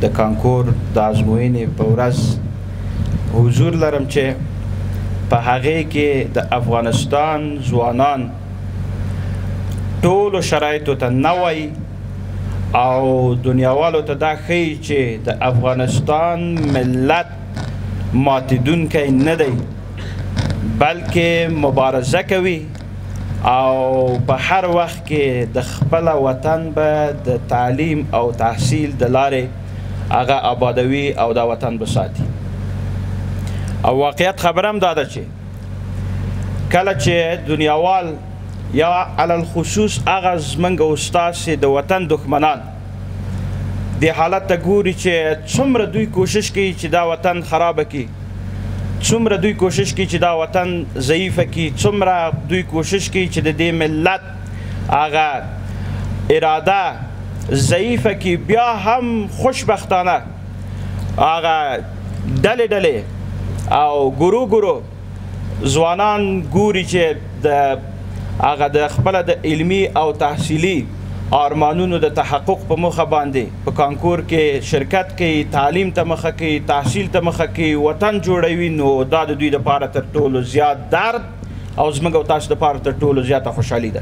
د کانکور د ازموینې په ورځ حضور لرم چې په هغې کې د افغانستان ځوانان ټولو شرایطو ته نوی او دنیاوالو ته دا ښیي چې د افغانستان ملت ماتېدونکی نه دی بلکې مبارزه کوي او په هر وخت کې د خپل وطن به د تعلیم او تحصیل د لارې هغه آبادوي او دا وطن به ساتي. او واقعیت خبره هم دا ده چې کله چې دنیاوال یا علی الخصوص هغه زموږ استاد د وطن دښمنان دې حالت ته ګوري چې څومره دوی کوشش کوي چې دا وطن خرابه کړي، څومره دوی کوشش کوي چې دا وطن ضعیفه کړي، څومره دوی کوشش کوي چې د دې ملت هغه اراده ضعیفه کړي، بیا هم خوشبختانه هغه ډلې ډلې او ګورو ځوانان ګوري چې د هغه د خپله د علمي او تحصیلي ارمانونو د تحقق په موخه باندې په کانکور کې شرکت کوي، تعلیم ته مخه کوي، تحصیل ته مخه کوي، وطن جوړوي، نو دا د دوی دپاره تر ټولو زیات درد او زموږ او تاسو دپاره تر ټولو زیاته خوشحالي ده.